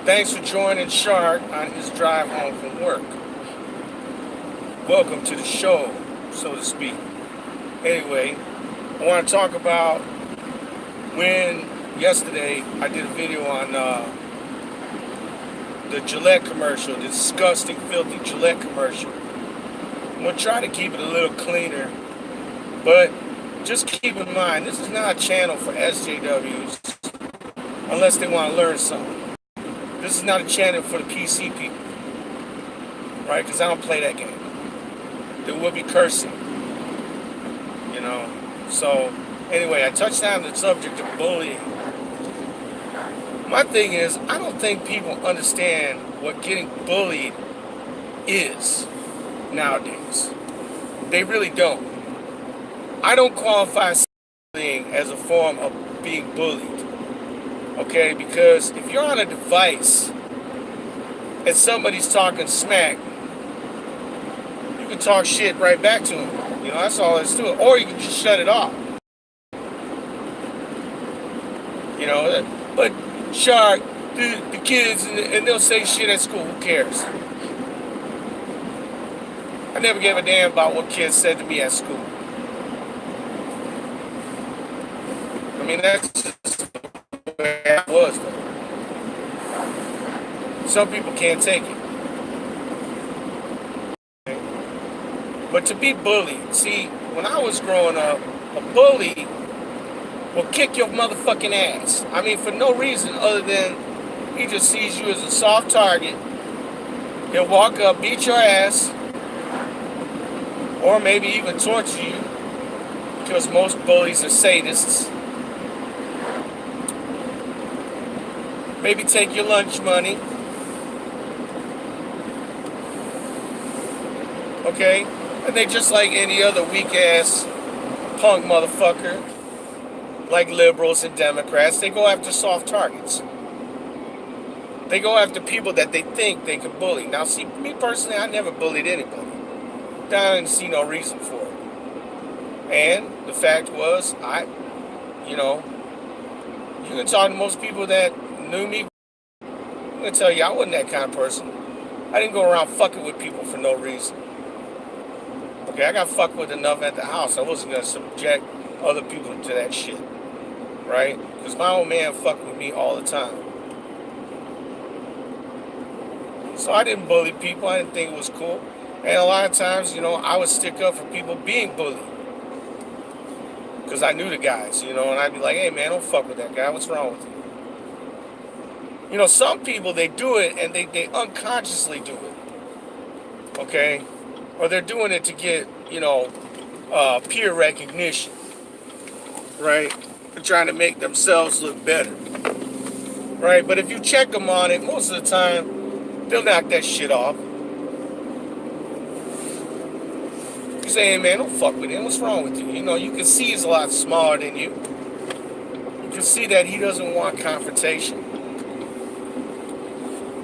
Thanks for joining Shark on his drive home from work. Welcome to the show, so to speak. Anyway, I want to talk about when yesterday I did a video on the Gillette commercial, the disgusting, filthy Gillette commercial. I'm going to try to keep it a little cleaner, but just keep in mind, this is not a channel for SJWs unless they want to learn something. This is not a channel for the PC people, right? Because I don't play that game. There will be cursing, you know. So, anyway, I touched on the subject of bullying. My thing is, I don't think people understand what getting bullied is nowadays. They really don't. I don't qualify bullying as a form of being bullied. Okay, because if you're on a device and somebody's talking smack, you can talk shit right back to them. You know, that's all there's to it. Or you can just shut it off. You know, but Shark, the kids, and they'll say shit at school. Who cares? I never gave a damn about what kids said to me at school. I mean, that's just the way I was, though. Some people can't take it. But to be bullied, see, when I was growing up, a bully will kick your motherfucking ass. I mean, for no reason other than he just sees you as a soft target. He'll walk up, beat your ass, or maybe even torture you, because most bullies are sadists. Maybe take your lunch money. Okay? And they just like any other weak-ass punk motherfucker, like liberals and Democrats, they go after soft targets. They go after people that they think they can bully. Now, see, me personally, I never bullied anybody. I didn't see no reason for it. And the fact was, you can talk to most people that knew me. I'm going to tell you, I wasn't that kind of person. I didn't go around fucking with people for no reason. Okay, I got fucked with enough at the house. I wasn't going to subject other people to that shit. Right? Because my old man fucked with me all the time. So I didn't bully people. I didn't think it was cool. And a lot of times, I would stick up for people being bullied. Because I knew the guys, and I'd be like, hey, man, don't fuck with that guy. What's wrong with you? Some people, they do it and they unconsciously do it. Okay? Or they're doing it to get, peer recognition. Right? They're trying to make themselves look better. Right? But if you check them on it, most of the time, they'll knock that shit off. You say, hey, man, don't fuck with him. What's wrong with you? You can see he's a lot smaller than you. You can see that he doesn't want confrontation.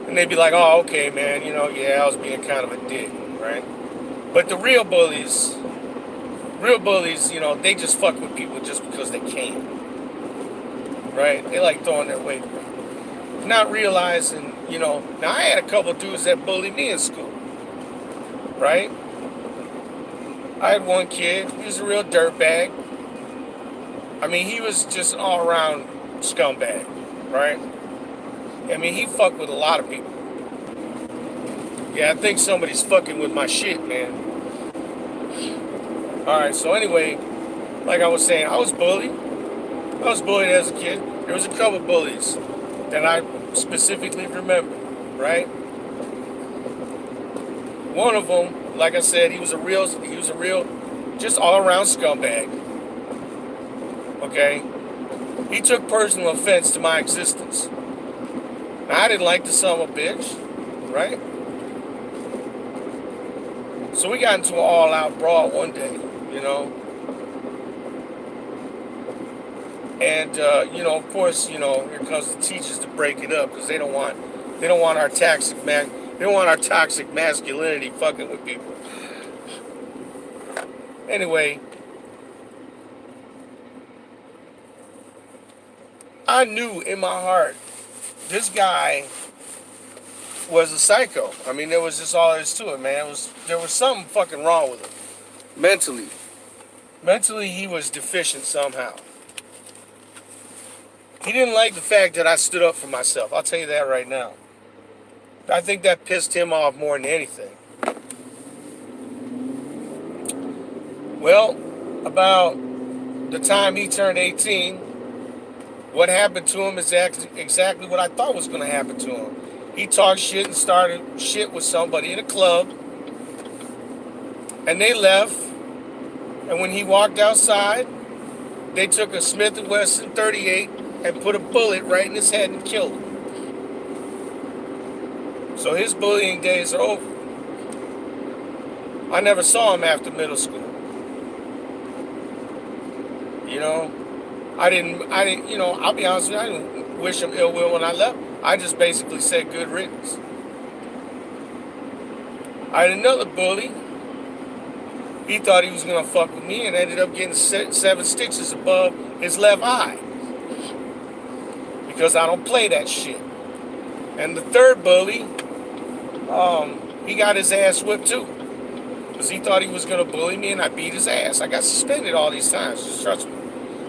And they'd be like, oh, okay, man, yeah, I was being kind of a dick, right? But the real bullies, they just fuck with people just because they can. Right? They like throwing their weight around. Not realizing, now I had a couple dudes that bullied me in school. Right? I had one kid, he was a real dirtbag. I mean, he was just an all-around scumbag, right? I mean, he fucked with a lot of people. Yeah, I think somebody's fucking with my shit, man. Alright, so anyway, like I was saying, I was bullied. I was bullied as a kid. There was a couple bullies that I specifically remember, right? One of them, like I said, he was a real, just all-around scumbag. Okay? He took personal offense to my existence. Now, I didn't like the son of a bitch, right? So we got into an all-out brawl one day, And, of course, here comes the teachers to break it up because they don't want our toxic masculinity fucking with people. Anyway, I knew in my heart, this guy was a psycho. I mean, there was just all there is to it, man. There was something fucking wrong with him mentally. Mentally, he was deficient somehow. He didn't like the fact that I stood up for myself. I'll tell you that right now. I think that pissed him off more than anything. Well, about the time he turned 18, what happened to him is exactly what I thought was going to happen to him. He talked shit and started shit with somebody in a club, and they left. And when he walked outside, they took a Smith & Wesson 38 and put a bullet right in his head and killed him. So his bullying days are over. I never saw him after middle school. You know, I didn't, I'll be honest with you, I didn't wish him ill will when I left. I just basically said good riddance. I had another bully. He thought he was going to fuck with me and ended up getting 7 stitches above his left eye. Because I don't play that shit. And the third bully, he got his ass whipped too. Because he thought he was going to bully me and I beat his ass. I got suspended all these times, just trust me.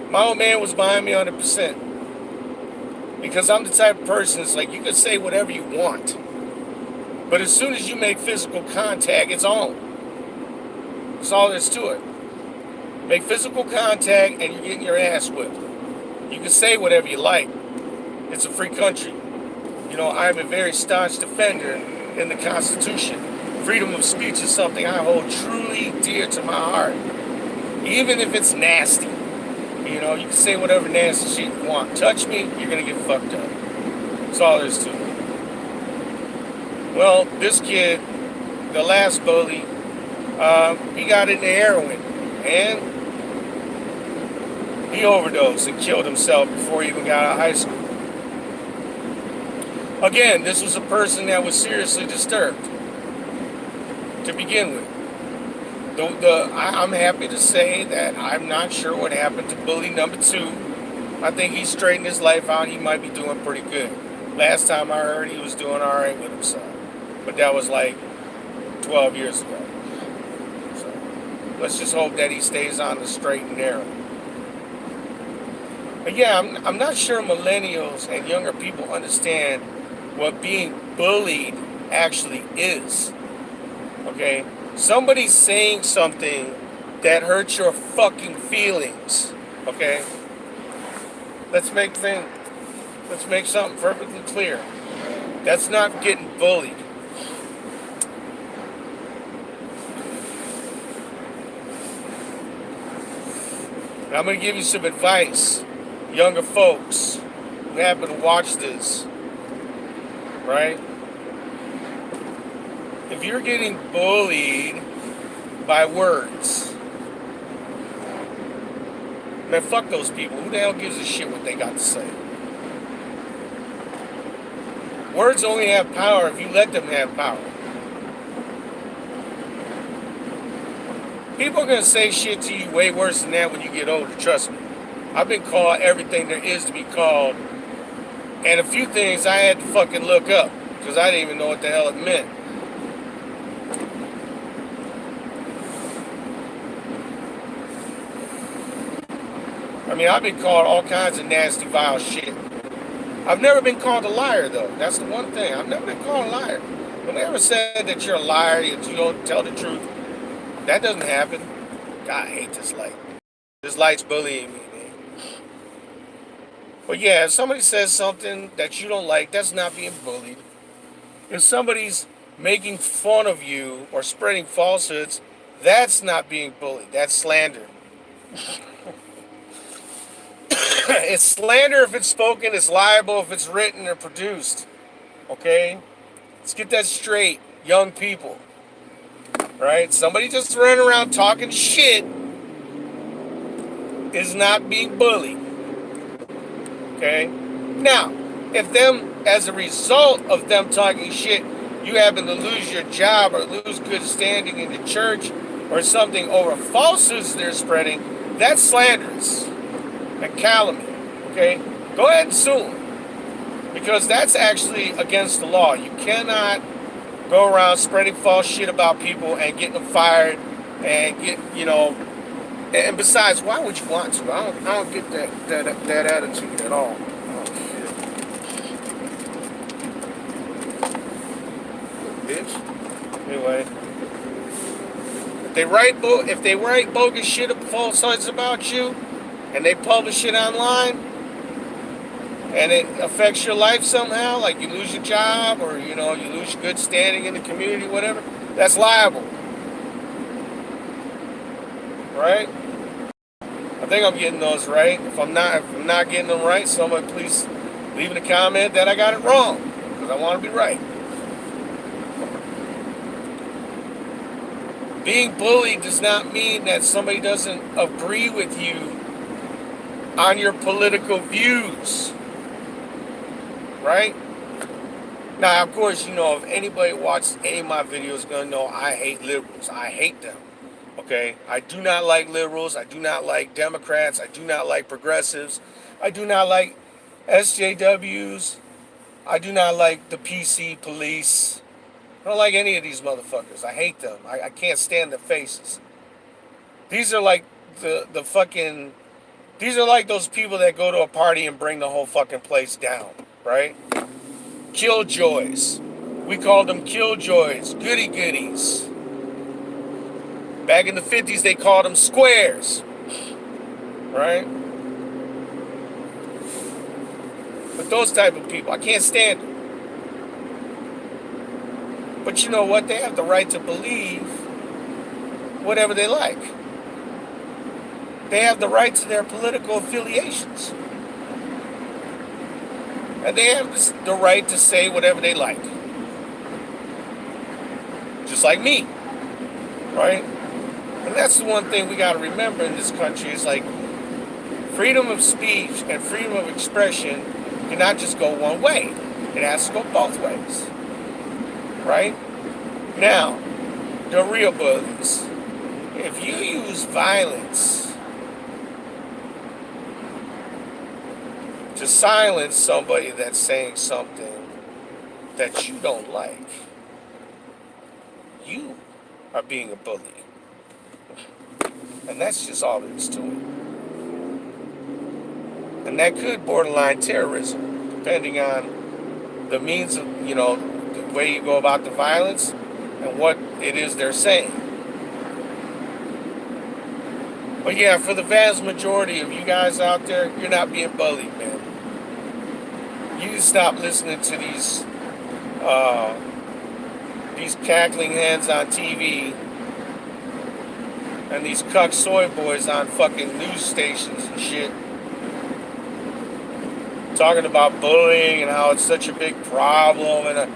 My old man was behind me 100%. Because I'm the type of person that's like, you can say whatever you want. But as soon as you make physical contact, it's on. That's all there is to it. Make physical contact and you're getting your ass whipped. You can say whatever you like. It's a free country. You know, I'm a very staunch defender in the Constitution. Freedom of speech is something I hold truly dear to my heart. Even if it's nasty. You know, you can say whatever nasty shit you want. Touch me, you're going to get fucked up. That's all there is to it. Well, this kid, the last bully, he got into heroin. And he overdosed and killed himself before he even got out of high school. Again, this was a person that was seriously disturbed to begin with. I'm happy to say that I'm not sure what happened to bully number 2. I think he straightened his life out. He might be doing pretty good. Last time I heard, he was doing all right with himself. But that was like 12 years ago. So let's just hope that he stays on the straight and narrow. But yeah, I'm not sure millennials and younger people understand what being bullied actually is. Okay? Somebody's saying something that hurts your fucking feelings. Okay? Let's make something perfectly clear. That's not getting bullied. And I'm going to give you some advice, younger folks who happen to watch this. Right? If you're getting bullied by words, man, fuck those people. Who the hell gives a shit what they got to say? Words only have power if you let them have power. People are going to say shit to you way worse than that when you get older, trust me. I've been called everything there is to be called. And a few things I had to fucking look up because I didn't even know what the hell it meant. I mean, I've been called all kinds of nasty, vile shit. I've never been called a liar, though. That's the one thing. I've never been called a liar. Nobody ever said that you're a liar, that you don't tell the truth. That doesn't happen. God, I hate this light. This light's bullying me, man. But yeah, if somebody says something that you don't like, that's not being bullied. If somebody's making fun of you or spreading falsehoods, that's not being bullied. That's slander. It's slander if it's spoken. It's liable if it's written or produced. Okay? Let's get that straight, young people. Right? Somebody just running around talking shit is not being bullied. Okay? Now, if them, as a result of them talking shit, you happen to lose your job or lose good standing in the church or something over falsehoods they're spreading, that's slanderous and calumny. Okay? Go ahead and sue them. Because that's actually against the law. You cannot go around spreading false shit about people and getting them fired and and besides, why would you want to? I don't get that attitude at all. Oh shit. Bitch. Anyway. If they write bogus shit, false sites about you, and they publish it online, and it affects your life somehow, like you lose your job or you lose your good standing in the community, whatever, that's liable, right? I think I'm getting those right. If I'm not getting them right, someone please leave in a comment that I got it wrong, because I want to be right. Being bullied does not mean that somebody doesn't agree with you on your political views, right? Now, of course, if anybody watches any of my videos, is going to know I hate liberals. I hate them, okay? I do not like liberals. I do not like Democrats. I do not like progressives. I do not like SJWs. I do not like the PC police. I don't like any of these motherfuckers. I hate them. I can't stand their faces. These are like these are like those people that go to a party and bring the whole fucking place down, right? Killjoys. We called them killjoys, goody goodies. Back in the 50s, they called them squares, right? But those type of people, I can't stand them. But you know what? They have the right to believe whatever they like. They have the right to their political affiliations. And they have the right to say whatever they like. Just like me. Right? And that's the one thing we got to remember in this country is like freedom of speech and freedom of expression cannot just go one way. It has to go both ways. Right? Now, the real bullies. If you use violence to silence somebody that's saying something that you don't like, you are being a bully. And that's just all there is to it. And that could borderline terrorism, depending on the means of, the way you go about the violence and what it is they're saying. But yeah, for the vast majority of you guys out there, you're not being bullied, man. You need to stop listening to these cackling heads on TV and these cuck soy boys on fucking news stations and shit. Talking about bullying and how it's such a big problem.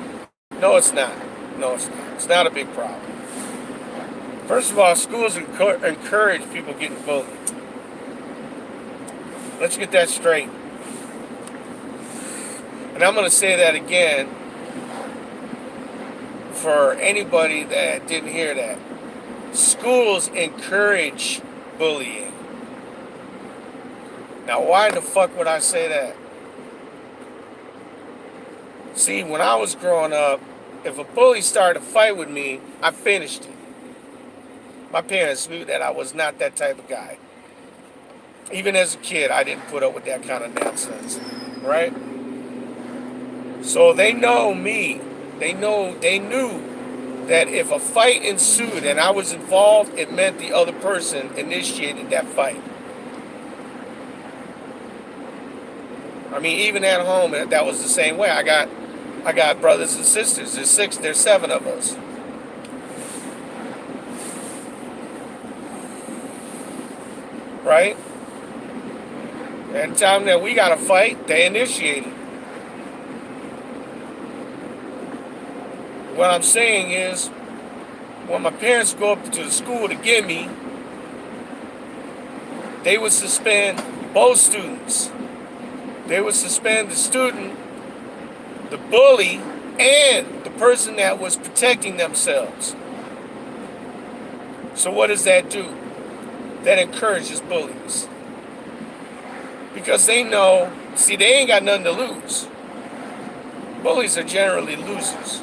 No, it's not. No, it's not. It's not a big problem. First of all, schools encourage people getting bullied. Let's get that straight. And I'm going to say that again for anybody that didn't hear that. Schools encourage bullying. Now, why the fuck would I say that? See, when I was growing up, if a bully started a fight with me, I finished it. My parents knew that I was not that type of guy. Even as a kid, I didn't put up with that kind of nonsense, right? So they know me. They knew that if a fight ensued and I was involved, it meant the other person initiated that fight. I mean, even at home, that was the same way. I got brothers and sisters. There's 7 of us. Right? And time that we got to fight, they initiated. What I'm saying is, when my parents go up to the school to get me, they would suspend both students. They would suspend the student, the bully, and the person that was protecting themselves. So what does that do? That encourages bullies. Because they know, see, they ain't got nothing to lose. Bullies are generally losers,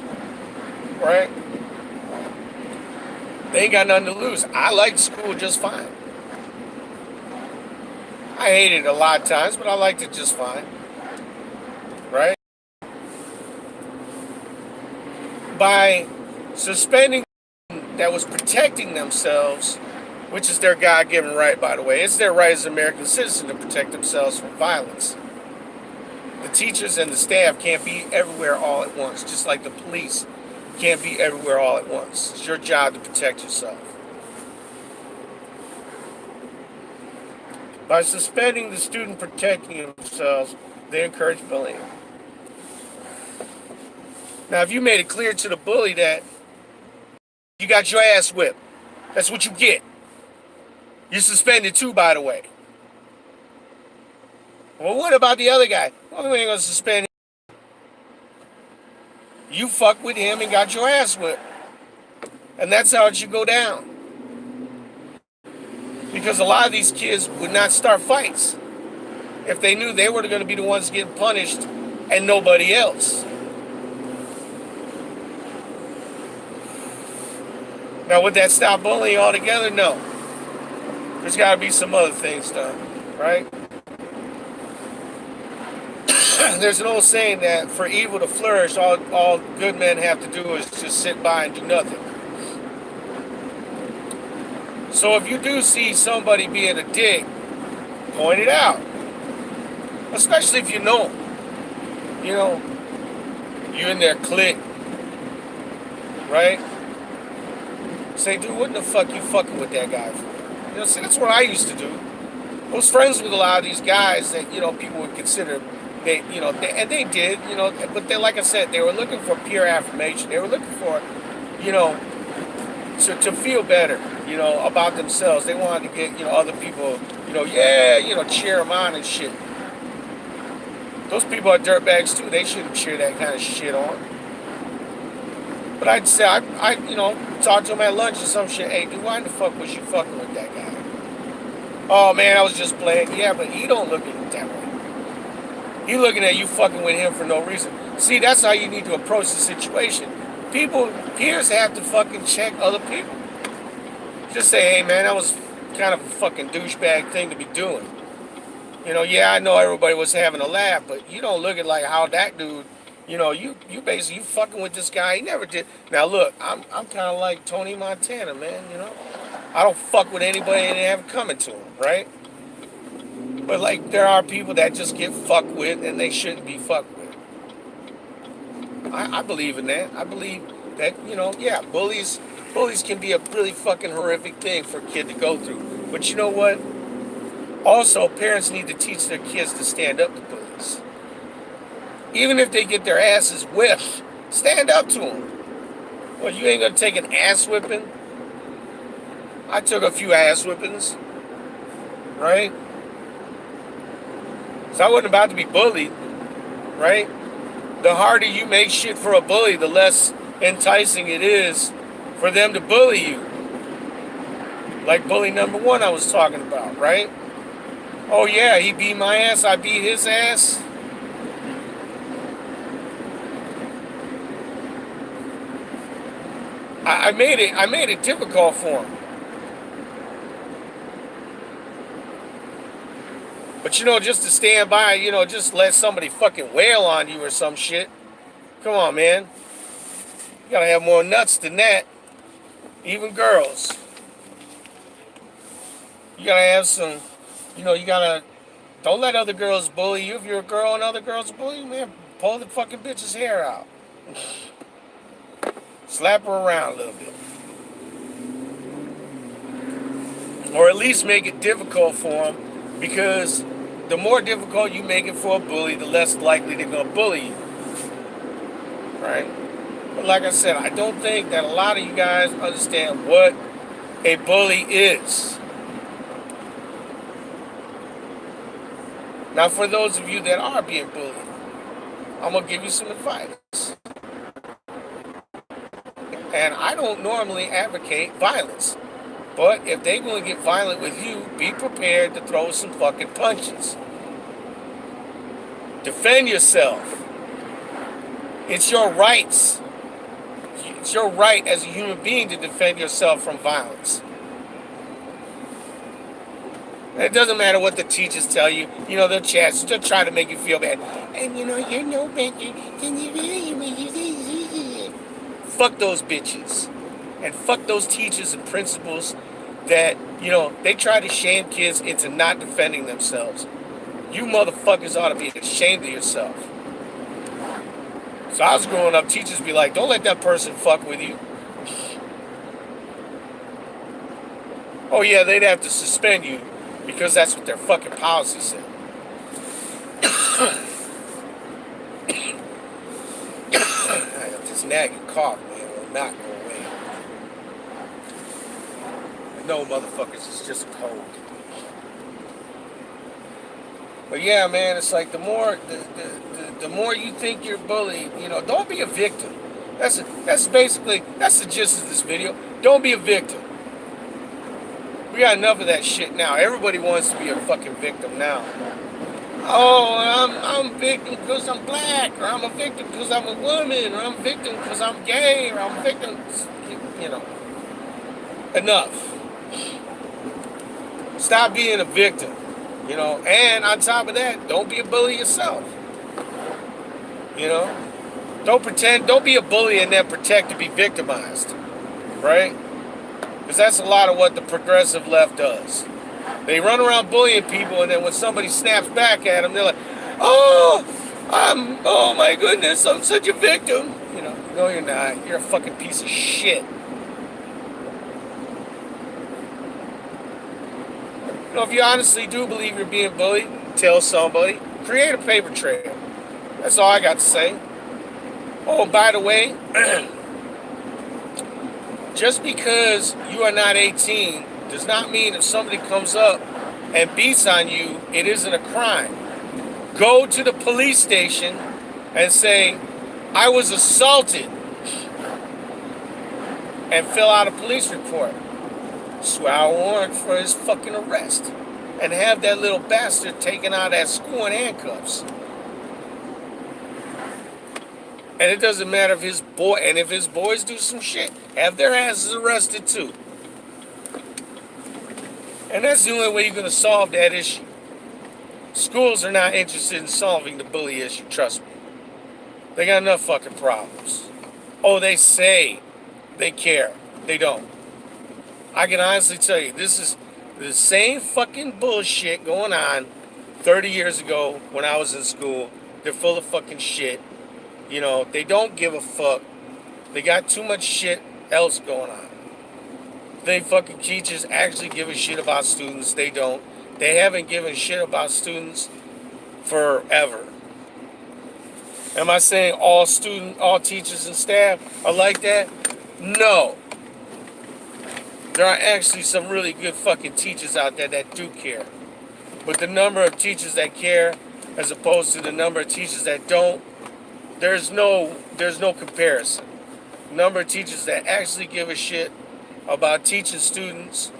right? They ain't got nothing to lose. I liked school just fine. I hated it a lot of times, but I liked it just fine, right? By suspending that was protecting themselves, which is their God-given right, by the way. It's their right as American citizens to protect themselves from violence. The teachers and the staff can't be everywhere all at once, just like the police can't be everywhere all at once. It's your job to protect yourself. By suspending the student protecting themselves, they encourage bullying. Now, if you made it clear to the bully that you got your ass whipped, that's what you get. You're suspended too, by the way. Well, what about the other guy? Well, we ain't gonna suspend him. You fuck with him and got your ass whipped. And that's how it should go down. Because a lot of these kids would not start fights if they knew they were going to be the ones getting punished and nobody else. Now, would that stop bullying altogether? No. There's got to be some other things done, right? There's an old saying that for evil to flourish, all good men have to do is just sit by and do nothing. So if you do see somebody being a dick, point it out. Especially if you know them. You know, you in their clique, right? Say, dude, what the fuck you fucking with that guy for? You know, see, that's what I used to do. I was friends with a lot of these guys that, you know, people would consider, and they did, but they, like I said, they were looking for pure affirmation. They were looking for, to feel better, about themselves. They wanted to get, other people, cheer them on and shit. Those people are dirtbags too. They shouldn't cheer that kind of shit on. But I'd say, I talk to them at lunch or some shit. Hey, dude, why the fuck was you fucking with that guy? Oh, man, I was just playing. Yeah, but he don't look at it that way. He looking at you fucking with him for no reason. See, that's how you need to approach the situation. Peers have to fucking check other people. Just say, hey, man, that was kind of a fucking douchebag thing to be doing. Yeah, I know everybody was having a laugh, but you don't look at like how that dude, you basically, you fucking with this guy. He never did. Now, look, I'm kind of like Tony Montana, man, I don't fuck with anybody and they have it coming to him, right? But, like, there are people that just get fucked with and they shouldn't be fucked with. I believe in that. I believe that, bullies can be a really fucking horrific thing for a kid to go through. But you know what? Also, parents need to teach their kids to stand up to bullies. Even if they get their asses whipped, stand up to them. Well, you ain't gonna take an ass whipping? I took a few ass whippings, right? So I wasn't about to be bullied, right? The harder you make shit for a bully, the less enticing it is for them to bully you. Like bully number one I was talking about, right? Oh yeah, he beat my ass, I beat his ass. I made it difficult for him. But just to stand by, just let somebody fucking wail on you or some shit. Come on, man. You gotta have more nuts than that. Even girls. You gotta have some, don't let other girls bully you. If you're a girl and other girls bully you, man, pull the fucking bitch's hair out. Slap her around a little bit. Or at least make it difficult for them, because the more difficult you make it for a bully, the less likely they're going to bully you. Right? But like I said, I don't think that a lot of you guys understand what a bully is. Now, for those of you that are being bullied, I'm going to give you some advice. And I don't normally advocate violence. But if they're going to get violent with you, be prepared to throw some fucking punches. Defend yourself. It's your rights. It's your right as a human being to defend yourself from violence. And it doesn't matter what the teachers tell you. You know, they'll try to make you feel bad. And you know, you're no better than you really. Fuck those bitches. And fuck those teachers and principals that, you know, they try to shame kids into not defending themselves. You motherfuckers ought to be ashamed of yourself. So I was growing up, teachers be like, don't let that person fuck with you. Oh yeah, they'd have to suspend you because that's what their fucking policy said. I got this nagging cough, man, will not go away. No, motherfuckers, it's just a cold. But yeah, man, it's like the more you think you're bullied, you know, don't be a victim. That's the gist of this video. Don't be a victim. We got enough of that shit now. Everybody wants to be a fucking victim now. Oh, I'm a victim because I'm black, or I'm a victim because I'm a woman, or I'm a victim because I'm gay, or I'm a victim, you know. Enough. Stop being a victim, you know. And on top of that, don't be a bully yourself. You know? Don't be a bully and then pretend to be victimized. Right? Because that's a lot of what the progressive left does. They run around bullying people, and then when somebody snaps back at them, they're like, oh my goodness, I'm such a victim. You know, no you're not. You're a fucking piece of shit. You know, if you honestly do believe you're being bullied, tell somebody. Create a paper trail. That's all I got to say. Oh, by the way, just because you are not 18 does not mean if somebody comes up and beats on you, it isn't a crime. Go to the police station and say, I was assaulted, and fill out a police report. Swear a warrant for his fucking arrest. And have that little bastard taken out of school in handcuffs. And it doesn't matter if his boys do some shit, have their asses arrested too. And that's the only way you're going to solve that issue. Schools are not interested in solving the bully issue, trust me. They got enough fucking problems. Oh, they say they care. They don't. I can honestly tell you, this is the same fucking bullshit going on 30 years ago when I was in school. They're full of fucking shit. You know, they don't give a fuck. They got too much shit else going on. They fucking teachers actually give a shit about students. They don't. They haven't given shit about students forever. Am I saying all teachers and staff are like that? No. There are actually some really good fucking teachers out there that do care. But the number of teachers that care as opposed to the number of teachers that don't, there's no comparison. The number of teachers that actually give a shit about teaching students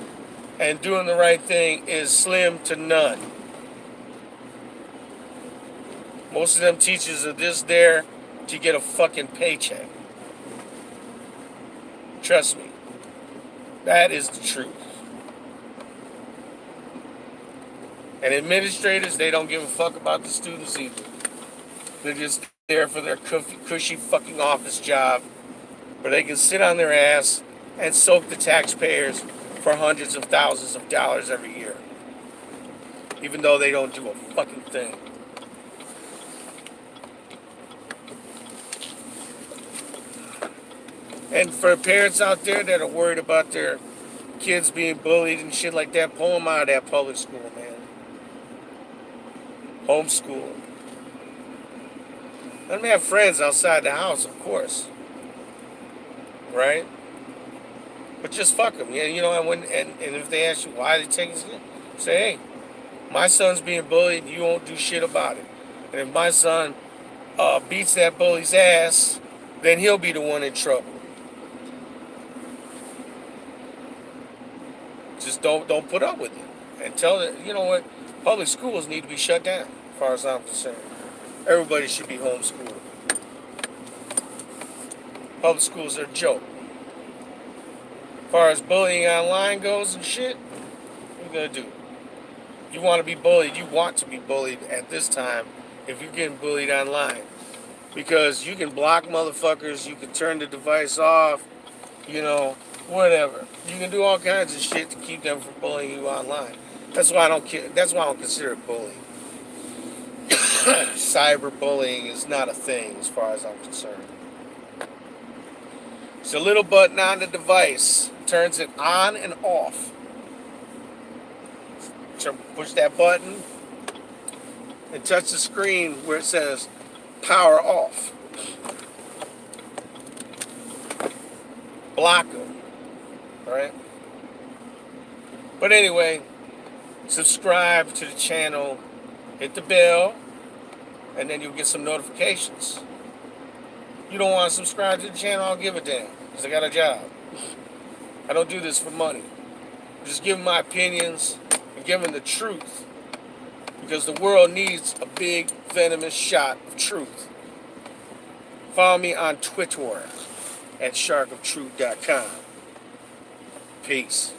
and doing the right thing is slim to none. Most of them teachers are just there to get a fucking paycheck. Trust me. That is the truth. And administrators, they don't give a fuck about the students either. They're just there for their cushy fucking office job where they can sit on their ass and soak the taxpayers for hundreds of thousands of dollars every year. Even though they don't do a fucking thing. And for parents out there that are worried about their kids being bullied and shit like that, pull them out of that public school, man. Homeschool. Let them have friends outside the house, of course. Right? But just fuck them. Yeah, you know, and if they ask you why they take it, say, hey, my son's being bullied and you won't do shit about it. And if my son beats that bully's ass, then he'll be the one in trouble. Just don't put up with it. And tell it, you know what, public schools need to be shut down, as far as I'm concerned. Everybody should be homeschooled. Public schools are a joke. As far as bullying online goes and shit, what are you gonna do? You want to be bullied, you want to be bullied at this time if you're getting bullied online. Because you can block motherfuckers, you can turn the device off, whatever. You can do all kinds of shit to keep them from bullying you online. That's why I don't care. That's why I don't consider it bullying. Cyberbullying is not a thing as far as I'm concerned. It's a little button on the device, turns it on and off. So push that button and touch the screen where it says power off. Block them, right? But anyway, subscribe to the channel, hit the bell, and then you'll get some notifications. You don't want to subscribe to the channel, I'll give a damn, because I got a job. I don't do this for money. I'm just giving my opinions and giving the truth, because the world needs a big, venomous shot of truth. Follow me on Twitter at sharkoftruth.com. Peace.